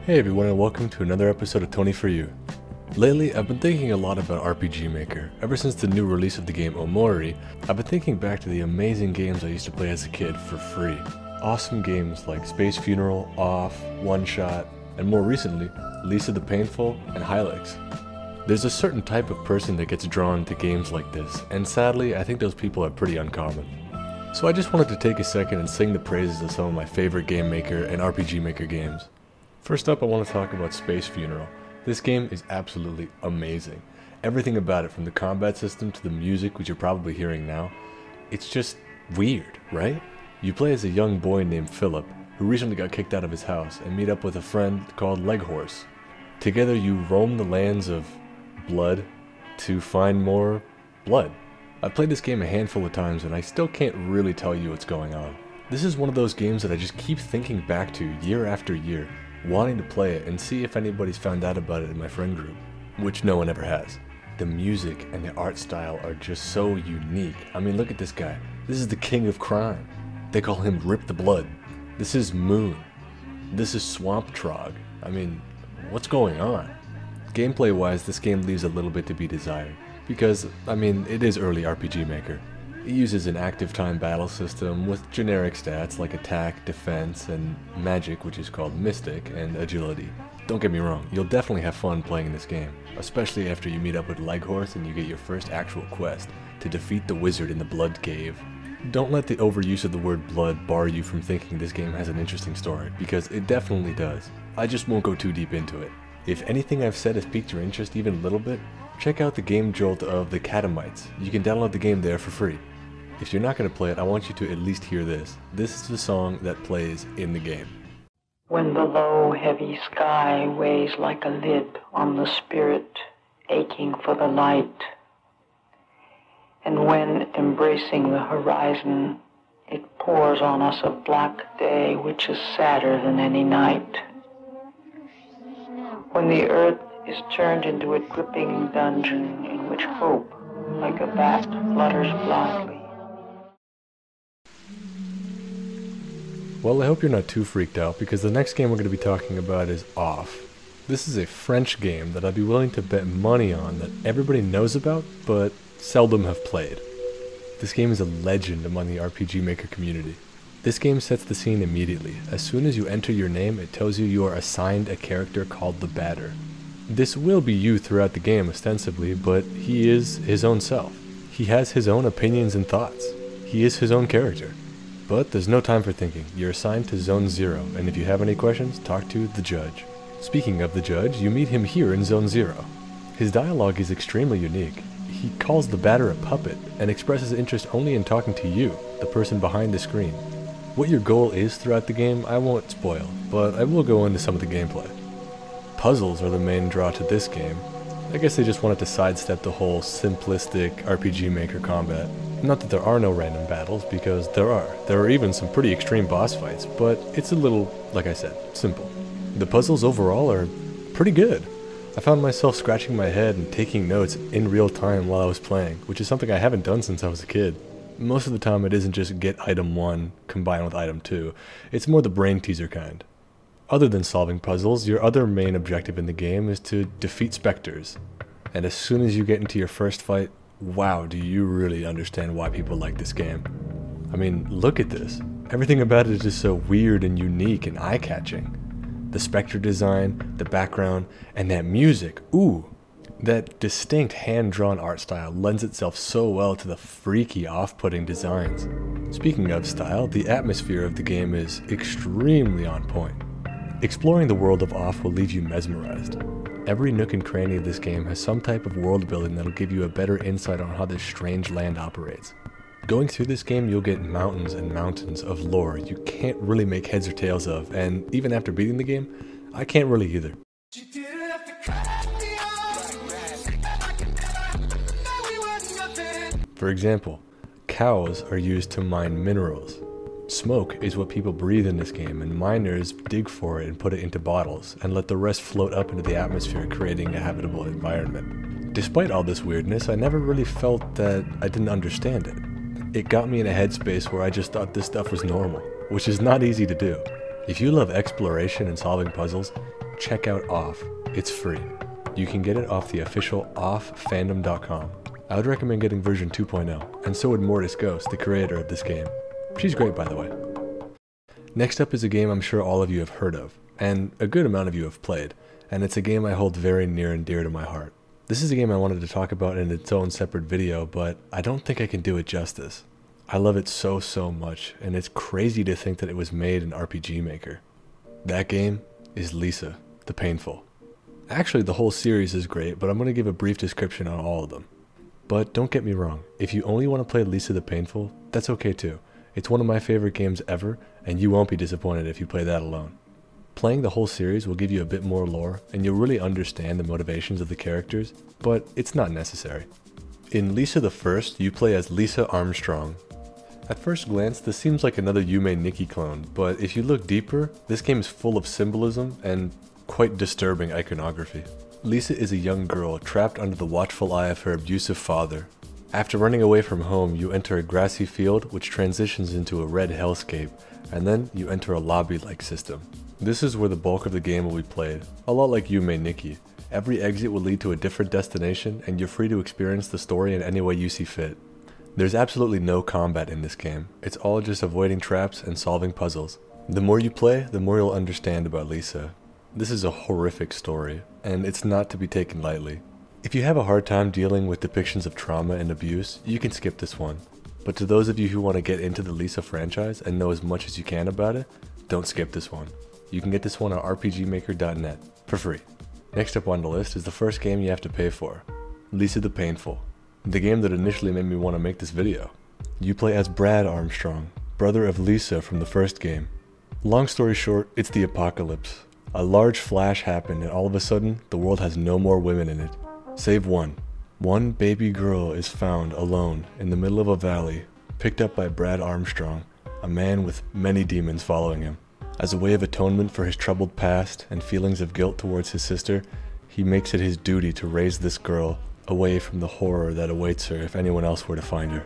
Hey everyone, and welcome to another episode of Tony For You. Lately, I've been thinking a lot about RPG Maker. Ever since the new release of the game Omori, I've been thinking back to the amazing games I used to play as a kid for free. Awesome games like Space Funeral, Off, One Shot, and more recently, Lisa the Painful and Hylix. There's a certain type of person that gets drawn to games like this, and sadly, I think those people are pretty uncommon. So I just wanted to take a second and sing the praises of some of my favorite Game Maker and RPG Maker games. First up, I want to talk about Space Funeral. This game is absolutely amazing. Everything about it, from the combat system to the music, which you're probably hearing now, it's just weird, right? You play as a young boy named Philip, who recently got kicked out of his house, and meet up with a friend called Leghorse. Together you roam the lands of blood to find more blood. I've played this game a handful of times and I still can't really tell you what's going on. This is one of those games that I just keep thinking back to year after year, wanting to play it and see if anybody's found out about it in my friend group, which no one ever has. The music and the art style are just so unique. I mean, look at this guy. This is the king of crime. They call him Rip the Blood. This is Moon. This is Swamp Trog. I mean, what's going on? Gameplay wise, this game leaves a little bit to be desired, because, I mean, it is early RPG Maker. It uses an active time battle system with generic stats like attack, defense, and magic, which is called Mystic, and agility. Don't get me wrong, you'll definitely have fun playing this game, especially after you meet up with Leghorse and you get your first actual quest to defeat the wizard in the Blood Cave. Don't let the overuse of the word blood bar you from thinking this game has an interesting story, because it definitely does. I just won't go too deep into it. If anything I've said has piqued your interest even a little bit, check out the game jolt of the Catamites. You can download the game there for free. If you're not going to play it, I want you to at least hear this. This is the song that plays in the game. When the low, heavy sky weighs like a lid on the spirit, aching for the light, and when, embracing the horizon, it pours on us a black day which is sadder than any night. When the earth is turned into a dripping dungeon in which hope, like a bat, flutters blindly. Well, I hope you're not too freaked out, because the next game we're going to be talking about is Off. This is a French game that I'd be willing to bet money on that everybody knows about, but seldom have played. This game is a legend among the RPG Maker community. This game sets the scene immediately. As soon as you enter your name, it tells you are assigned a character called the Batter. This will be you throughout the game ostensibly, but he is his own self. He has his own opinions and thoughts. He is his own character. But there's no time for thinking. You're assigned to Zone 0, and if you have any questions, talk to the judge. Speaking of the judge, you meet him here in Zone 0. His dialogue is extremely unique. He calls the Batter a puppet, and expresses interest only in talking to you, the person behind the screen. What your goal is throughout the game, I won't spoil, but I will go into some of the gameplay. Puzzles are the main draw to this game. I guess they just wanted to sidestep the whole simplistic RPG Maker combat. Not that there are no random battles, because there are. There are even some pretty extreme boss fights, but it's a little, like I said, simple. The puzzles overall are pretty good. I found myself scratching my head and taking notes in real time while I was playing, which is something I haven't done since I was a kid. Most of the time it isn't just get item 1 combined with item 2, it's more the brain teaser kind. Other than solving puzzles, your other main objective in the game is to defeat specters. And as soon as you get into your first fight, wow, do you really understand why people like this game. I mean, look at this. Everything about it is just so weird and unique and eye-catching. The specter design, the background, and that music, ooh! That distinct hand-drawn art style lends itself so well to the freaky, off-putting designs. Speaking of style, the atmosphere of the game is extremely on point. Exploring the world of Off will leave you mesmerized. Every nook and cranny of this game has some type of world building that'll give you a better insight on how this strange land operates. Going through this game, you'll get mountains and mountains of lore you can't really make heads or tails of, and even after beating the game, I can't really either. For example, cows are used to mine minerals. Smoke is what people breathe in this game, and miners dig for it and put it into bottles, and let the rest float up into the atmosphere, creating a habitable environment. Despite all this weirdness, I never really felt that I didn't understand it. It got me in a headspace where I just thought this stuff was normal, which is not easy to do. If you love exploration and solving puzzles, check out Off. It's free. You can get it off the official offfandom.com. I would recommend getting version 2.0, and so would Mortis Ghost, the creator of this game. She's great, by the way. Next up is a game I'm sure all of you have heard of, and a good amount of you have played, and it's a game I hold very near and dear to my heart. This is a game I wanted to talk about in its own separate video, but I don't think I can do it justice. I love it so much, and it's crazy to think that it was made in RPGMaker. That game is Lisa, the Painful. Actually, the whole series is great, but I'm going to give a brief description on all of them. But don't get me wrong, if you only want to play Lisa the Painful, that's okay too. It's one of my favorite games ever, and you won't be disappointed if you play that alone. Playing the whole series will give you a bit more lore, and you'll really understand the motivations of the characters, but it's not necessary. In Lisa the First, you play as Lisa Armstrong. At first glance, this seems like another Yume Nikki clone, but if you look deeper, this game is full of symbolism and quite disturbing iconography. Lisa is a young girl trapped under the watchful eye of her abusive father. After running away from home, you enter a grassy field which transitions into a red hellscape, and then you enter a lobby-like system. This is where the bulk of the game will be played, a lot like Yume Nikki. Every exit will lead to a different destination, and you're free to experience the story in any way you see fit. There's absolutely no combat in this game, it's all just avoiding traps and solving puzzles. The more you play, the more you'll understand about Lisa. This is a horrific story, and it's not to be taken lightly. If you have a hard time dealing with depictions of trauma and abuse, you can skip this one. But to those of you who want to get into the Lisa franchise and know as much as you can about it, don't skip this one. You can get this one on rpgmaker.net for free. Next up on the list is the first game you have to pay for, Lisa the Painful, the game that initially made me want to make this video. You play as Brad Armstrong, brother of Lisa from the first game. Long story short, it's the apocalypse. A large flash happened and all of a sudden, the world has no more women in it. Save one. One baby girl is found alone in the middle of a valley, picked up by Brad Armstrong, a man with many demons following him. As a way of atonement for his troubled past and feelings of guilt towards his sister, he makes it his duty to raise this girl away from the horror that awaits her if anyone else were to find her.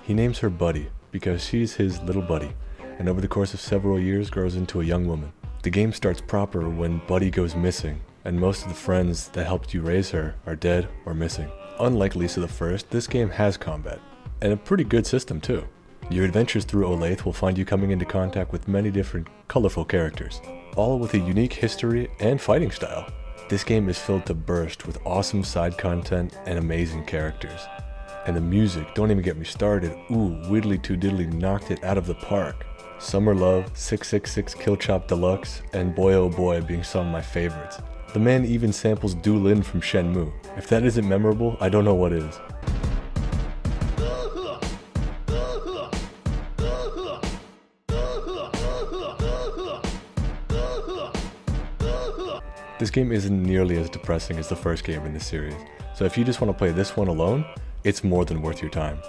He names her Buddy because she's his little buddy, and over the course of several years grows into a young woman. The game starts proper when Buddy goes missing, and most of the friends that helped you raise her are dead or missing. Unlike Lisa the First, this game has combat, and a pretty good system too. Your adventures through Olathe will find you coming into contact with many different colorful characters, all with a unique history and fighting style. This game is filled to burst with awesome side content and amazing characters. And the music, don't even get me started, ooh, Widdly Too Diddly knocked it out of the park. Summer Love, 666 Kill Chop Deluxe, and Boy Oh Boy being some of my favorites. The man even samples Du Lin from Shenmue. If that isn't memorable, I don't know what is. This game isn't nearly as depressing as the first game in this series, so if you just want to play this one alone, it's more than worth your time.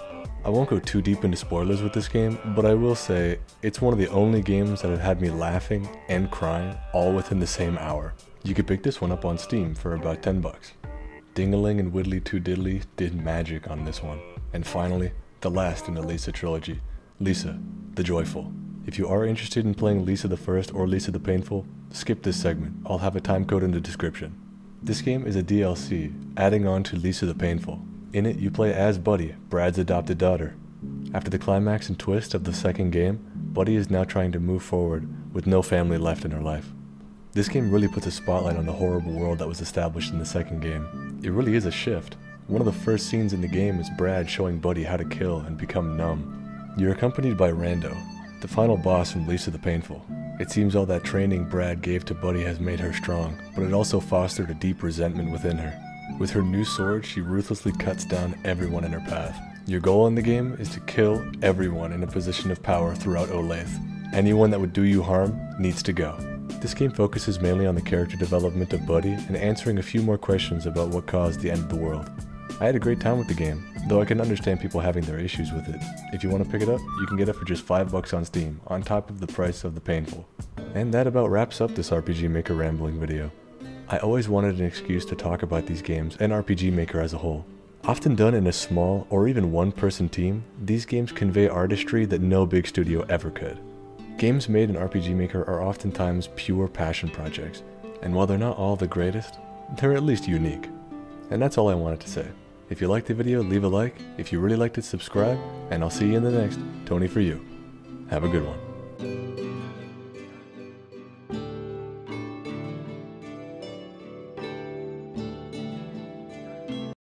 I won't go too deep into spoilers with this game, but I will say it's one of the only games that have had me laughing and crying all within the same hour. You could pick this one up on Steam for about 10 bucks. Dingaling and Widdly Too Diddly did magic on this one. And finally, the last in the Lisa trilogy, Lisa the Joyful. If you are interested in playing Lisa the First or Lisa the Painful, skip this segment. I'll have a time code in the description. This game is a DLC, adding on to Lisa the Painful. In it, you play as Buddy, Brad's adopted daughter. After the climax and twist of the second game, Buddy is now trying to move forward with no family left in her life. This game really puts a spotlight on the horrible world that was established in the second game. It really is a shift. One of the first scenes in the game is Brad showing Buddy how to kill and become numb. You're accompanied by Lando, the final boss from Lisa the Painful. It seems all that training Brad gave to Buddy has made her strong, but it also fostered a deep resentment within her. With her new sword, she ruthlessly cuts down everyone in her path. Your goal in the game is to kill everyone in a position of power throughout Olathe. Anyone that would do you harm needs to go. This game focuses mainly on the character development of Buddy and answering a few more questions about what caused the end of the world. I had a great time with the game, though I can understand people having their issues with it. If you want to pick it up, you can get it for just 5 bucks on Steam, on top of the price of the Painful. And that about wraps up this RPGMaker rambling video. I always wanted an excuse to talk about these games and RPGMaker as a whole. Often done in a small or even one-person team, these games convey artistry that no big studio ever could. Games made in RPGMaker are oftentimes pure passion projects, And while they're not all the greatest, they're at least unique. And that's all I wanted to say. If you liked the video, leave a like. If you really liked it, subscribe. And I'll see you in the next Tony For You. Have a good one.